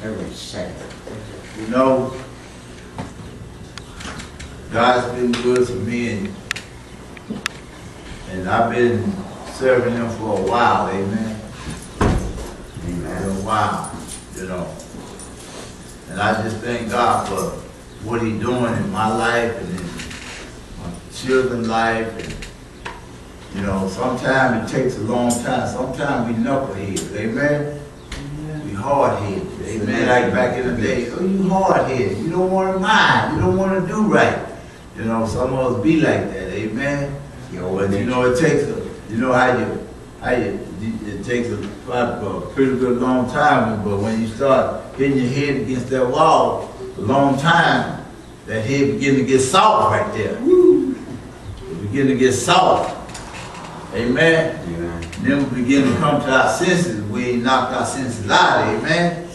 every second. You know, God's been good to me, and I've been serving Him for a while, amen. Amen. For a while, you know. And I just thank God for what He's doing in my life and in my children's life. And, you know, sometimes it takes a long time. Sometimes we knuckleheads, amen. We hard-headed, amen. Like back in the day, oh, you hard-headed. You don't want to mind. You don't want to do right. You know, some of us be like that, amen. But you know, it takes a, you know it takes a pretty good long time, but when you start hitting your head against that wall a long time, that head begin to get soft right there. It begin to get soft. Amen. Amen. Then we begin to come to our senses. We ain't knocked our senses out, amen.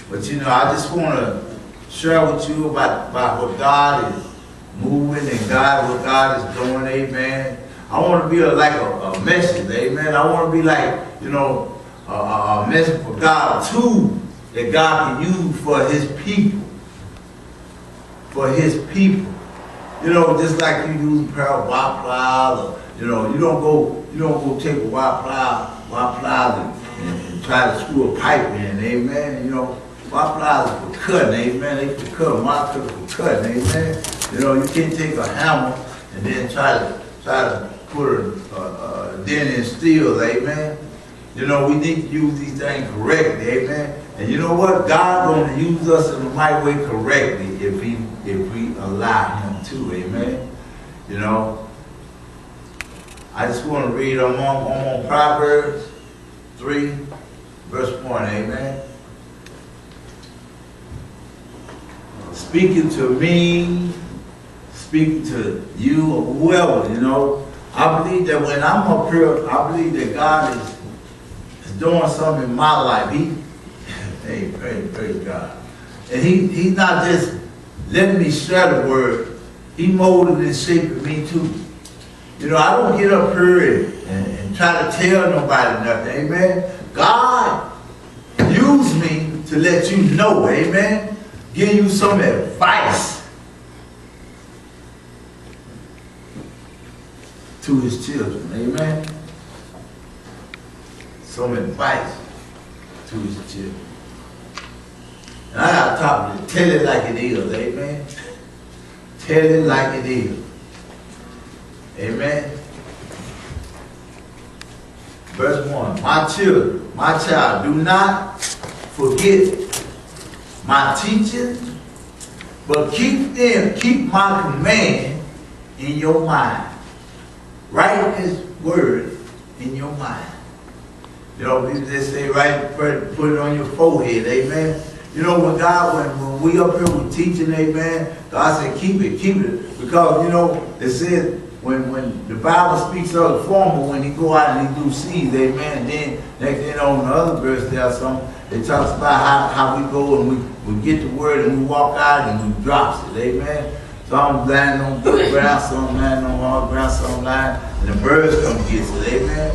But you know, I just want to share with you about what God is moving and what God is doing, amen. I want to be like a message, amen. I want to be like, you know, a message for God, a tool that God can use for His people. For His people. You know, just like you use a pair of white pliers, or, you know, you don't go take a white pliers and try to screw a pipe in, amen. You know, white pliers are for cutting, amen. They for cutting, white pliers for cutting, amen. You know, you can't take a hammer and then try to put a dent in steel, amen. You know, we need to use these things correctly, amen. And you know what? God's going to use us in the right way correctly if we allow Him to, amen. You know, I just want to read I'm on Proverbs 3, verse 1, amen. Speaking to me, speaking to you or whoever, you know, I believe that when I'm up here, I believe that God is doing something in my life. Hey, praise God. And He's not just letting me share the word. He molded and shaping me too. You know, I don't get up here and try to tell nobody nothing, amen. God used me to let you know, amen. Give you some advice to His children, amen. Some advice to His children. And I got to talk to you, tell it like it is, amen. Tell it like it is. Amen. Verse 1. My child, do not forget my teaching, but keep my command in your mind. Write His word in your mind. You know, people just say, put it on your forehead, amen. You know, when we up here with teaching, amen, God said, keep it. Because, you know, it says, when the Bible speaks of the farmer, when he go out and he do seeds, amen, and then next thing on the other verse there's something, it talks about how we go and we get the word and we walk out and we drops it, amen. Some landing on good ground, some landing on hard ground, some landing, and the birds come get it, amen.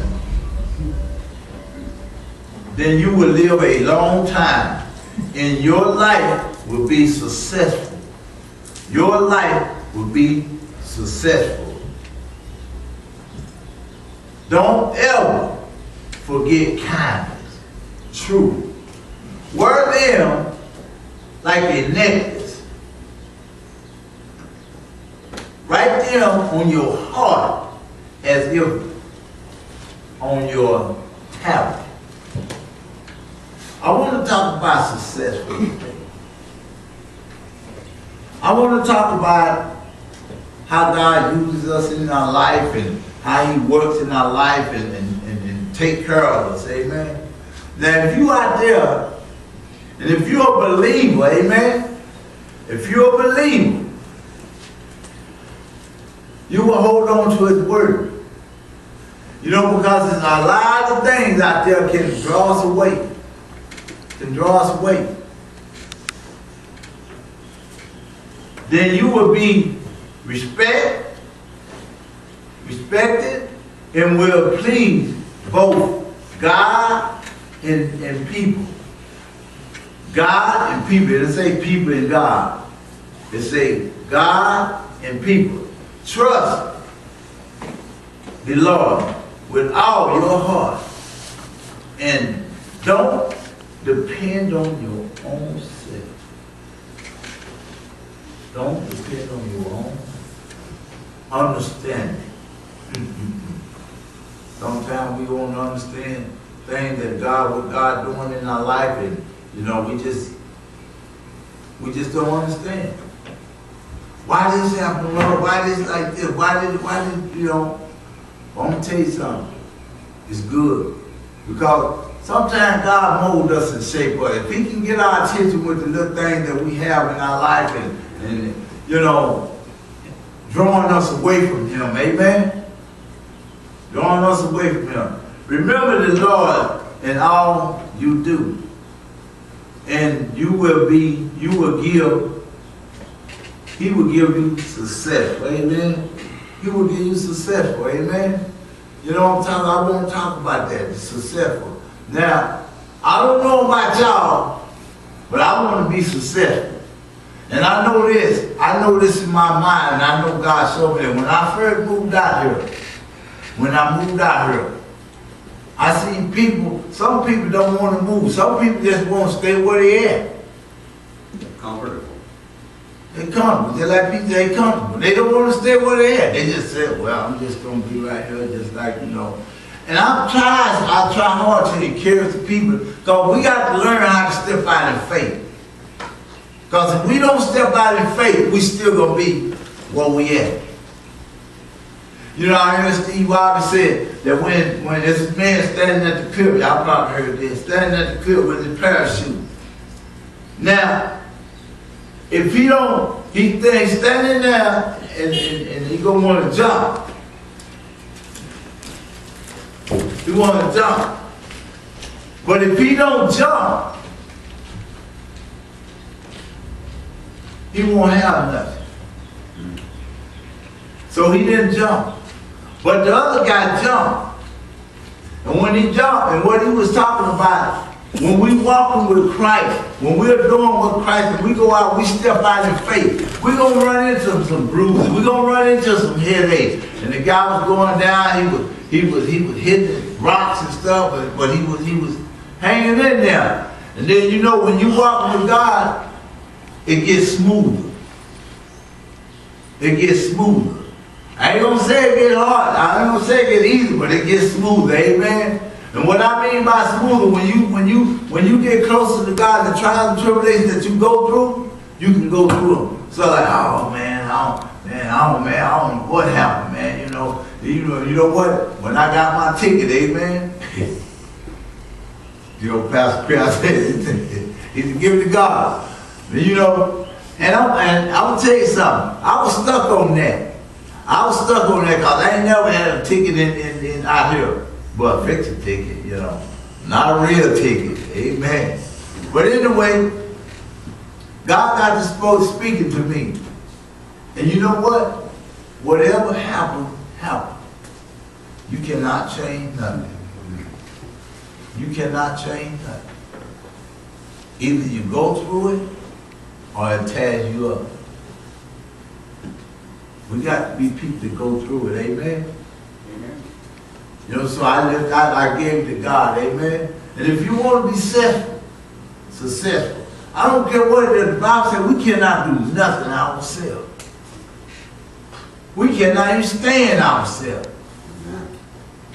Then you will live a long time, and your life will be successful. Your life will be successful. Don't ever forget kindness, truth. Wear them like a necklace. Write them on your heart as if on your tablet. I want to talk about success for you today. I want to talk about how God uses us in our life and how He works in our life and take care of us, amen. Now if you out there, and if you're a believer, amen, if you're a believer, you will hold on to His word. You know, because there's a lot of things out there can draw us away. Then you will be respected and will please both God and people. God and people. It say people and God. It say God and people. Trust the Lord with all your heart. And don't depend on your own self. Don't depend on your own understanding. Sometimes we won't understand things that what God doing in our life, and you know, we just don't understand. Why this happen, Lord? Why this like this? Why did you know? I'm gonna tell you something. It's good. Because sometimes God molds us and shapes us. If He can get our attention with the little things that we have in our life and you know, drawing us away from Him, amen? Drawing us away from Him. Remember the Lord in all you do. And He will give you success, amen? He will give you successful, amen? You know what I'm talking about? I won't talk about that, successful. Now, I don't know about y'all, but I want to be successful. And I know this in my mind, and I know God showed me that when I first moved out here, I seen people, some people don't want to move. Some people just want to stay where they at. Comfortable. They comfortable. They're like people, they comfortable. They don't want to stay where they at. They just say, well, I'm just going to be right here, just like, you know. And I try hard to encourage the people, because we got to learn how to step out in faith. Because if we don't step out in faith, we still going to be where we at. You know, I heard Steve Harvey said that when there's a man standing at the crib, y'all probably heard this, standing at the crib with his parachute. Now, if he don't, he's standing there and he gonna want to jump. He want to jump. But if he don't jump, he won't have nothing. So he didn't jump. But the other guy jumped. And when he jumped, and what he was talking about, when we walking with Christ, when we're doing with Christ, and we go out, we step out in faith, we're going to run into some bruises. We're going to run into some headaches. And the guy was going down, he was hitting rocks and stuff, but he was hanging in there. And then, you know, when you walk with God, it gets smoother. It gets smoother. I ain't gonna say it get hard. I ain't gonna say it get easy, but it gets smoother, amen. And what I mean by smoother, when you get closer to God, the trials and tribulations that you go through, you can go through them. So like, oh man, I don't know what happened, man. You know what? When I got my ticket, amen. You know, Pastor Chris said, he said, give it to God. You know, and I'm gonna tell you something. I was stuck on that. Because I ain't never had a ticket in out here. But a fiction ticket, you know. Not a real ticket. Amen. But anyway, God got this supposed speaking to me. And you know what? Whatever happened, happened. You cannot change nothing. You cannot change nothing. Either you go through it or it tears you up. We got to be people that go through it, amen? Amen. You know, so I gave it to God, amen? And if you want to be successful, I don't care what it is. The Bible says we cannot do nothing ourselves. We cannot even stand ourselves.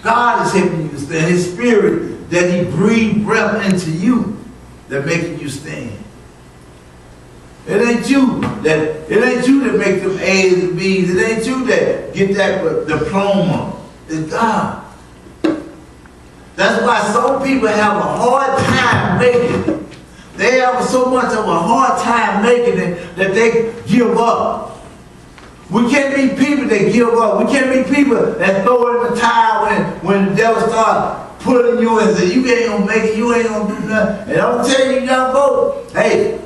God is helping you to stand. His Spirit that He breathed breath into you that making you stand. It ain't you that make them A's and B's. It ain't you that get that diploma. It's God. That's why some people have a hard time making it. They have so much of a hard time making it that they give up. We can't be people that give up. We can't be people that throw in the towel when the devil starts pulling you and say, you ain't gonna make it, you ain't gonna do nothing. And I'm telling you, young folks, hey,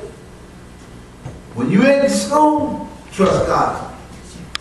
when you in school, trust God.